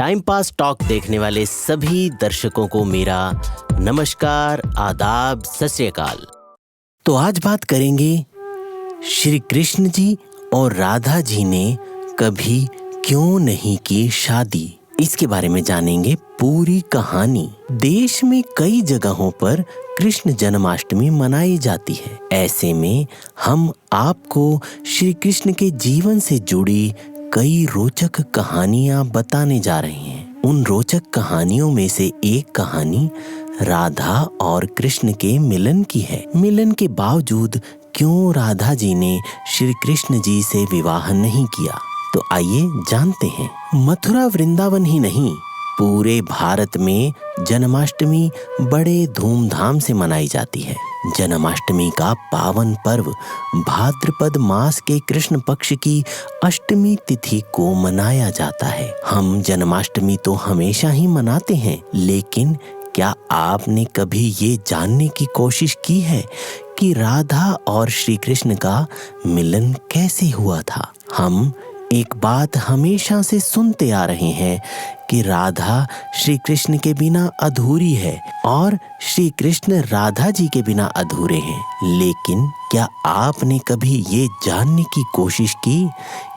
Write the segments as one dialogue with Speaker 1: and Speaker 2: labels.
Speaker 1: Time pass talk देखने वाले सभी दर्शकों को मेरा नमस्कार, आदाब, सत श्री अकाल। तो आज बात करेंगे श्री कृष्ण जी और राधा जी ने कभी क्यों नहीं की शादी। इसके बारे में जानेंगे पूरी कहानी। देश में कई जगहों पर कृष्ण जन्माष्टमी मनाई जाती है। ऐसे में हम आपको श्री कृष्ण के जीवन से जुड़ी कई रोचक कहानियां बताने जा रहे हैं। उन रोचक कहानियों में से एक कहानी राधा और कृष्ण के मिलन की है। मिलन के बावजूद क्यों राधा जी ने श्री कृष्ण जी से विवाह नहीं किया, तो आइए जानते हैं। मथुरा वृंदावन ही नहीं, पूरे भारत में जन्माष्टमी बड़े धूमधाम से मनाई जाती है। जन्माष्टमी का पावन पर्व भाद्रपद मास के कृष्ण पक्ष की अष्टमी तिथि को मनाया जाता है। हम जन्माष्टमी तो हमेशा ही मनाते हैं, लेकिन क्या आपने कभी ये जानने की कोशिश की है कि राधा और श्री कृष्ण का मिलन कैसे हुआ था? हम एक बात हमेशा से सुनते आ रहे हैं कि राधा श्री कृष्ण के बिना अधूरी है और श्री कृष्ण राधा जी के बिना अधूरे हैं। लेकिन क्या आपने कभी ये जानने की कोशिश की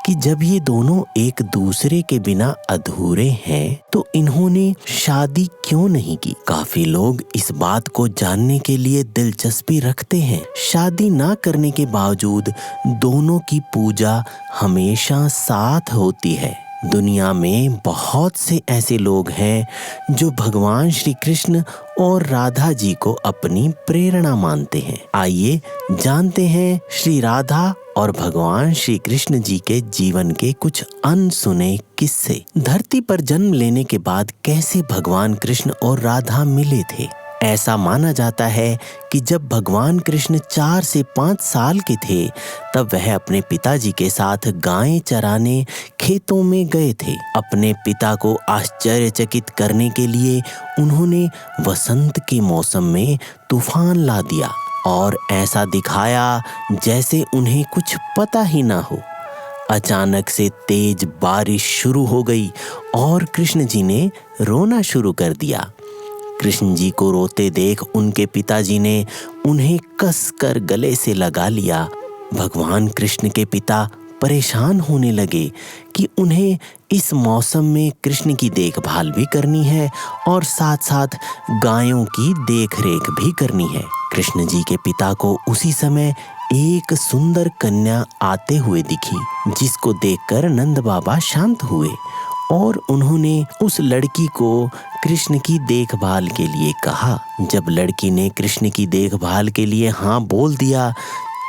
Speaker 1: कि जब ये दोनों एक दूसरे के बिना अधूरे हैं तो इन्होंने शादी क्यों नहीं की? काफी लोग इस बात को जानने के लिए दिलचस्पी रखते हैं। शादी ना करने के बावजूद दोनों की पूजा हमेशा साथ होती है। दुनिया में बहुत से ऐसे लोग हैं जो भगवान श्री कृष्ण और राधा जी को अपनी प्रेरणा मानते हैं। आइए जानते हैं श्री राधा और भगवान श्री कृष्ण जी के जीवन के कुछ अनसुने किस्से। धरती पर जन्म लेने के बाद कैसे भगवान कृष्ण और राधा मिले थे? ऐसा माना जाता है कि जब भगवान कृष्ण 4 से 5 साल के थे, तब वह अपने पिताजी के साथ गायें चराने खेतों में गए थे। अपने पिता को आश्चर्यचकित करने के लिए उन्होंने वसंत के मौसम में तूफान ला दिया और ऐसा दिखाया जैसे उन्हें कुछ पता ही ना हो। अचानक से तेज बारिश शुरू हो गई और कृष्ण जी ने रोना शुरू कर दिया। कृष्ण जी को रोते देख उनके पिताजी ने उन्हें कसकर गले से लगा लिया। भगवान कृष्ण के पिता परेशान होने लगे कि उन्हें इस मौसम में कृष्ण की देखभाल भी करनी है और साथ साथ गायों की देखरेख भी करनी है। कृष्ण जी के पिता को उसी समय एक सुंदर कन्या आते हुए दिखी, जिसको देखकर नंद बाबा शांत हुए और उन्होंने उस लड़की को कृष्ण की देखभाल के लिए कहा। जब लड़की ने कृष्ण की देखभाल के लिए हाँ बोल दिया,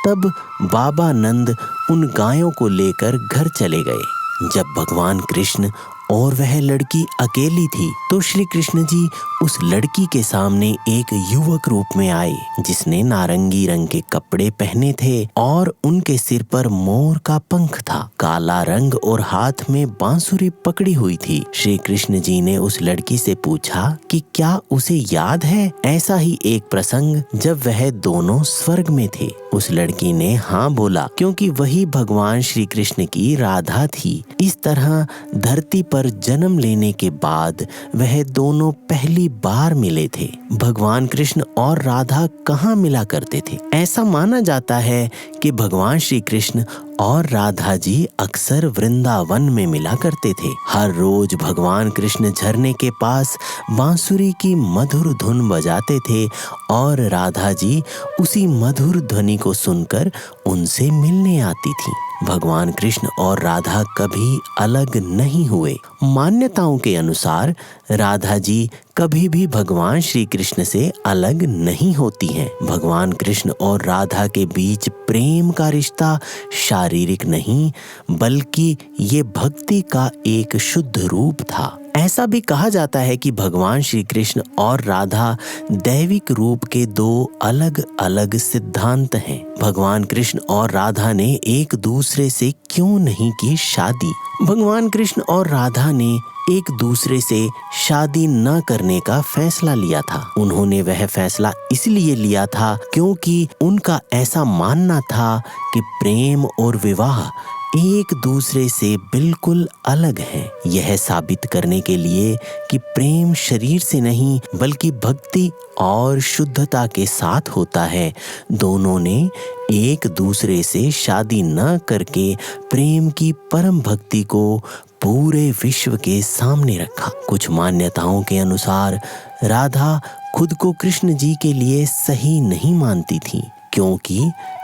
Speaker 1: तब बाबा नंद उन गायों को लेकर घर चले गए। जब भगवान कृष्ण और वह लड़की अकेली थी, तो श्री कृष्ण जी उस लड़की के सामने एक युवक रूप में आए, जिसने नारंगी रंग के कपड़े पहने थे और उनके सिर पर मोर का पंख था, काला रंग और हाथ में बांसुरी पकड़ी हुई थी। श्री कृष्ण जी ने उस लड़की से पूछा कि क्या उसे याद है ऐसा ही एक प्रसंग जब वह दोनों स्वर्ग में थे? उस लड़की ने हाँ बोला, क्योंकि वही भगवान श्री कृष्ण की राधा थी। इस तरह धरती पर जन्म लेने के बाद वह दोनों पहली बार मिले थे। भगवान कृष्ण और राधा कहाँ मिला करते थे? ऐसा माना जाता है कि भगवान श्री कृष्ण और राधा जी अक्सर वृंदावन में मिला करते थे। हर रोज भगवान कृष्ण झरने के पास बांसुरी की मधुर धुन बजाते थे और राधा जी उसी मधुर ध्वनि को सुनकर उनसे मिलने आती थी। भगवान कृष्ण और राधा कभी अलग नहीं हुए। मान्यताओं के अनुसार राधा जी कभी भी भगवान श्री कृष्ण से अलग नहीं होती हैं। भगवान कृष्ण और राधा के बीच प्रेम का रिश्ता शारीरिक नहीं, बल्कि ये भक्ति का एक शुद्ध रूप था। ऐसा भी कहा जाता है कि भगवान श्री कृष्ण और राधा दैविक रूप के दो अलग अलग सिद्धांत हैं। भगवान कृष्ण और राधा ने एक दूसरे से क्यों नहीं की शादी? भगवान कृष्ण और राधा ने एक दूसरे से शादी न करने का फैसला लिया था। उन्होंने वह फैसला इसलिए लिया था क्योंकि उनका ऐसा मानना था कि प्रेम और विवाह एक दूसरे से बिल्कुल अलग हैं। यह साबित करने के लिए कि प्रेम शरीर से नहीं बल्कि भक्ति और शुद्धता के साथ होता है, दोनों ने एक दूसरे से शादी न करके प्रेम की परम भक्ति को पूरे विश्व के सामने रखा। कुछ मान्यताओं के अनुसार राधा खुद को कृष्ण जी के लिए सही नहीं मानती थी, क्योंकि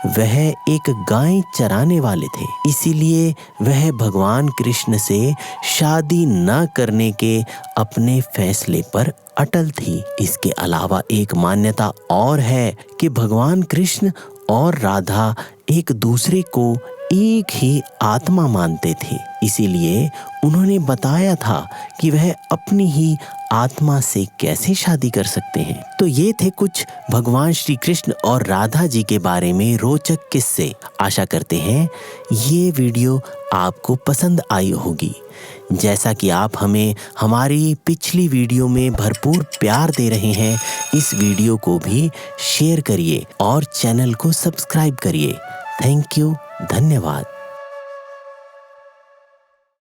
Speaker 1: वह एक गाय चराने वाले थे। इसीलिए वह भगवान कृष्ण से शादी न करने के अपने फैसले पर अटल थी। इसके अलावा एक मान्यता और है कि भगवान कृष्ण और राधा एक दूसरे को एक ही आत्मा मानते थे। इसीलिए उन्होंने बताया था कि वह अपनी ही आत्मा से कैसे शादी कर सकते हैं। तो ये थे कुछ भगवान श्री कृष्ण और राधा जी के बारे में रोचक किस्से। आशा करते हैं ये वीडियो आपको पसंद आई होगी। जैसा कि आप हमें हमारी पिछली वीडियो में भरपूर प्यार दे रहे हैं, इस वीडियो को भी शेयर करिए और चैनल को सब्सक्राइब करिए। थैंक यू, धन्यवाद।